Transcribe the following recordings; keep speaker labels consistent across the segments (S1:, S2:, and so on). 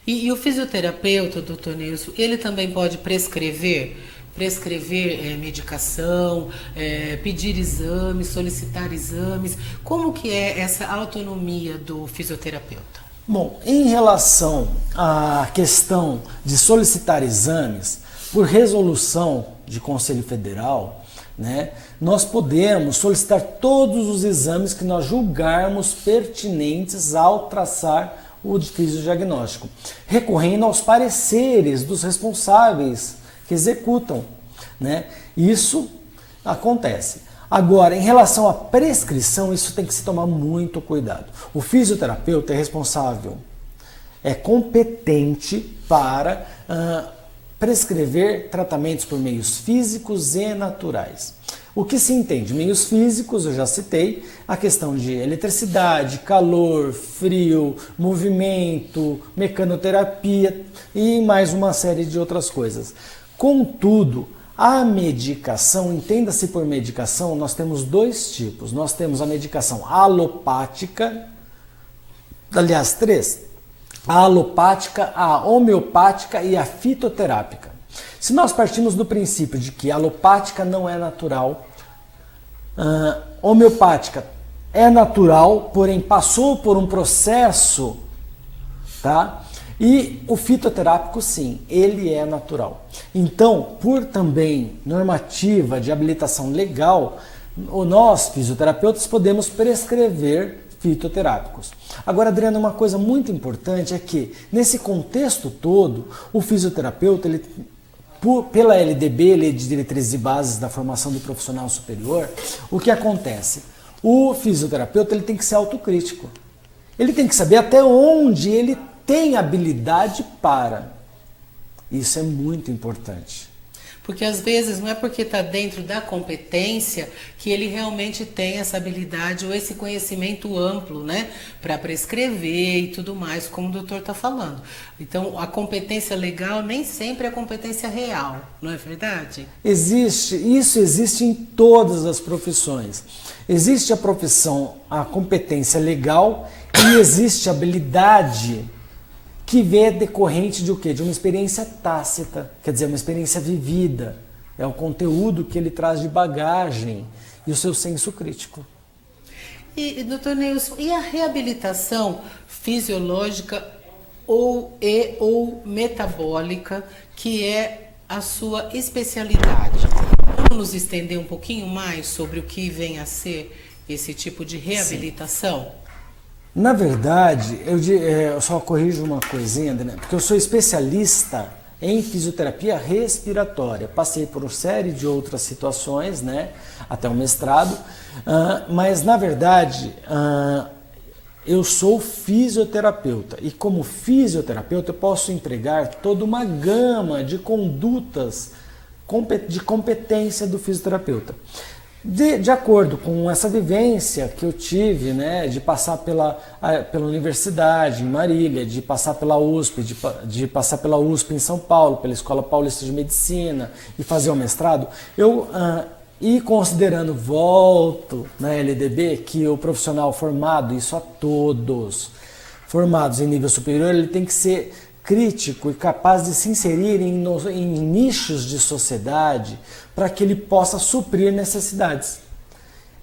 S1: E o fisioterapeuta, doutor Nilson, ele também pode prescrever medicação, pedir exames, solicitar exames. Como que é essa autonomia do fisioterapeuta?
S2: Bom, em relação à questão de solicitar exames, por resolução de Conselho Federal, né, nós podemos solicitar todos os exames que nós julgarmos pertinentes ao traçar o fisiodiagnóstico, recorrendo aos pareceres dos responsáveis que executam, né? Isso acontece. Agora, em relação à prescrição, isso tem que se tomar muito cuidado. O fisioterapeuta é responsável, é competente para prescrever tratamentos por meios físicos e naturais. O que se entende? Meios físicos, eu já citei, a questão de eletricidade, calor, frio, movimento, mecanoterapia e mais uma série de outras coisas. Contudo, a medicação, entenda-se por medicação, nós temos dois tipos. Nós temos a medicação alopática, aliás, três. A alopática, a homeopática e a fitoterápica. Se nós partimos do princípio de que a alopática não é natural, homeopática é natural, porém passou por um processo, tá? E o fitoterápico, sim, ele é natural. Então, por também normativa de habilitação legal, nós, fisioterapeutas, podemos prescrever fitoterápicos. Agora, Adriana, uma coisa muito importante é que, nesse contexto todo, o fisioterapeuta, ele, pela LDB, Lei de Diretrizes e Bases da Formação do Profissional Superior, o que acontece? O fisioterapeuta ele tem que ser autocrítico. Ele tem que saber até onde ele tem habilidade para. Isso é muito importante.
S1: Porque às vezes não é porque está dentro da competência que ele realmente tem essa habilidade ou esse conhecimento amplo, né, para prescrever e tudo mais, como o doutor está falando. Então, a competência legal nem sempre é a competência real, não é verdade?
S2: Isso existe em todas as profissões. Existe a profissão, a competência legal e existe a habilidade que vê decorrente de o quê? De uma experiência tácita, quer dizer, uma experiência vivida. É o conteúdo que ele traz de bagagem e o seu senso crítico.
S1: E, doutor Nilson, e a reabilitação fisiológica ou metabólica, que é a sua especialidade? Vamos nos estender um pouquinho mais sobre o que vem a ser esse tipo de reabilitação?
S2: Sim. Na verdade, eu só corrijo uma coisinha, né? Porque eu sou especialista em fisioterapia respiratória. Passei por uma série de outras situações, né? Até o mestrado, mas na verdade eu sou fisioterapeuta e como fisioterapeuta eu posso empregar toda uma gama de condutas de competência do fisioterapeuta. De acordo com essa vivência que eu tive, né, de passar pela universidade em Marília, de passar pela USP, de passar pela USP em São Paulo, pela Escola Paulista de Medicina e fazer o mestrado, e considerando, volto na LDB, que o profissional formado, isso a todos, formados em nível superior, ele tem que ser crítico e capaz de se inserir em nichos de sociedade para que ele possa suprir necessidades.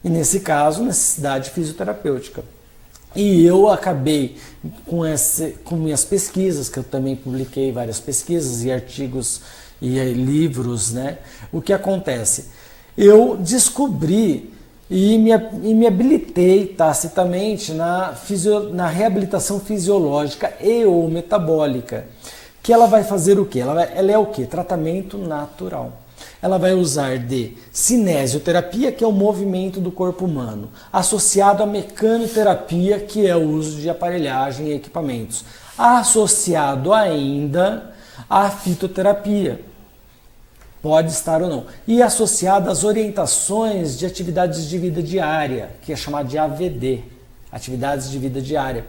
S2: E nesse caso, necessidade fisioterapêutica. E eu acabei com minhas pesquisas, que eu também publiquei várias pesquisas e artigos e livros, né? O que acontece? Eu descobri e me habilitei tacitamente na reabilitação fisiológica e ou metabólica, que ela vai fazer o quê? Ela é o quê? Tratamento natural. Ela vai usar de cinesioterapia, que é o movimento do corpo humano, associado à mecanoterapia, que é o uso de aparelhagem e equipamentos, associado ainda à fitoterapia. Pode estar ou não. E associado às orientações de atividades de vida diária, que é chamado de AVD, atividades de vida diária.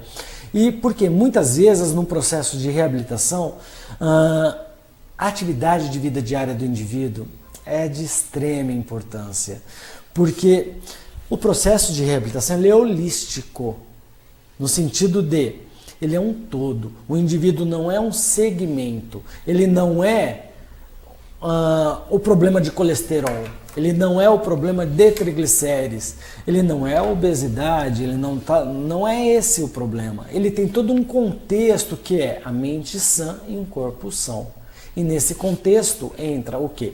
S2: E porque muitas vezes no processo de reabilitação, a atividade de vida diária do indivíduo é de extrema importância, porque o processo de reabilitação ele é holístico, no sentido de ele é um todo. O indivíduo não é um segmento, ele não é o problema de colesterol, ele não é o problema de triglicérides, ele não é a obesidade, ele não é esse o problema. Ele tem todo um contexto que é a mente sã e um corpo são. E nesse contexto entra o quê?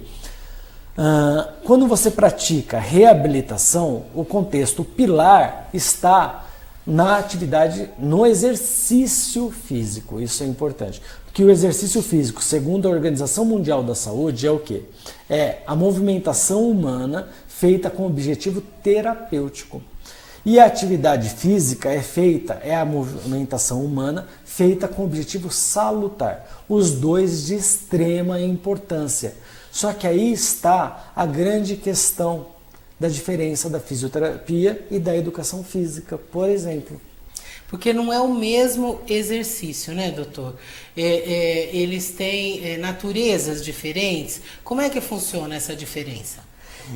S2: Quando você pratica reabilitação, o contexto pilar está na atividade, no exercício físico. Isso é importante. Porque o exercício físico, segundo a Organização Mundial da Saúde, é o quê? É a movimentação humana feita com objetivo terapêutico. E a atividade física é a movimentação humana feita com objetivo salutar. Os dois de extrema importância. Só que aí está a grande questão da diferença da fisioterapia e da educação física, por exemplo.
S1: Porque não é o mesmo exercício, né, doutor? Eles têm naturezas diferentes. Como é que funciona essa diferença?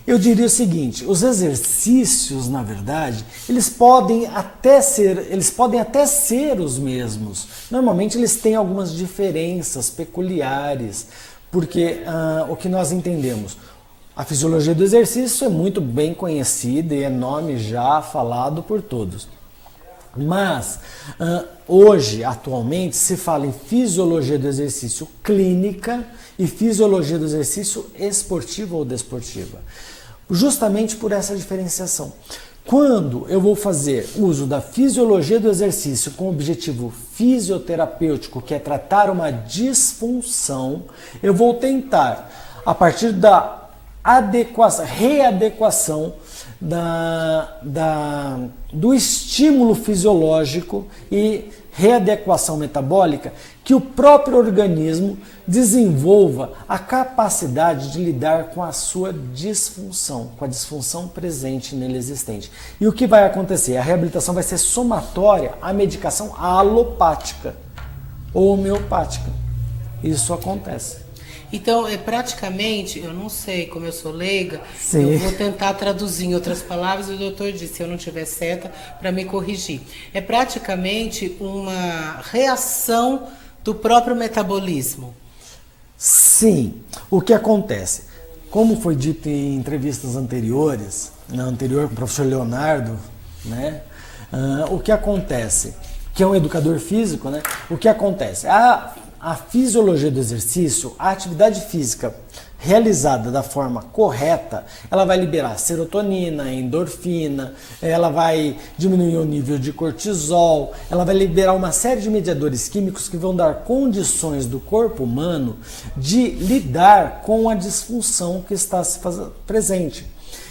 S2: Eu diria o seguinte, os exercícios, na verdade, eles podem até ser os mesmos. Normalmente eles têm algumas diferenças peculiares, porque o que nós entendemos, a fisiologia do exercício é muito bem conhecida e é nome já falado por todos. Mas hoje, atualmente, se fala em fisiologia do exercício clínica e fisiologia do exercício esportiva ou desportiva. Justamente por essa diferenciação. Quando eu vou fazer uso da fisiologia do exercício com objetivo fisioterapêutico, que é tratar uma disfunção, eu vou tentar, a partir da readequação do estímulo fisiológico e readequação metabólica, que o próprio organismo desenvolva a capacidade de lidar com a sua disfunção, com a disfunção presente nele existente. E o que vai acontecer? A reabilitação vai ser somatória à medicação alopática ou homeopática. Isso acontece.
S1: Então, praticamente, eu não sei, como eu sou leiga,
S2: Sim.
S1: Eu vou tentar traduzir em outras palavras, e o doutor disse, se eu não tiver certa, para me corrigir. É praticamente uma reação do próprio metabolismo.
S2: Sim. O que acontece? Como foi dito em entrevistas anteriores, na anterior com o professor Leonardo, né? O que acontece? Que é um educador físico, né? O que acontece? A fisiologia do exercício, a atividade física realizada da forma correta, ela vai liberar serotonina, endorfina, ela vai diminuir o nível de cortisol, ela vai liberar uma série de mediadores químicos que vão dar condições do corpo humano de lidar com a disfunção que está se presente.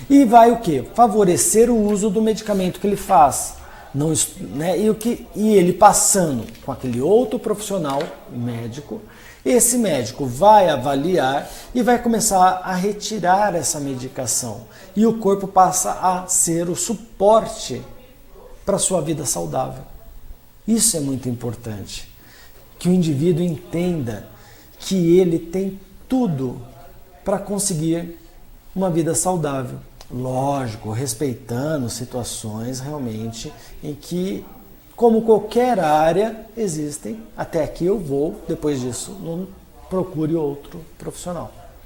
S2: E vai o quê? Favorecer o uso do medicamento que ele faz. Não, né? E ele passando com aquele outro profissional médico, esse médico vai avaliar e vai começar a retirar essa medicação. E o corpo passa a ser o suporte para a sua vida saudável. Isso é muito importante. Que o indivíduo entenda que ele tem tudo para conseguir uma vida saudável. Lógico, respeitando situações realmente em que, como qualquer área, existem, até aqui eu vou, depois disso não procure outro profissional.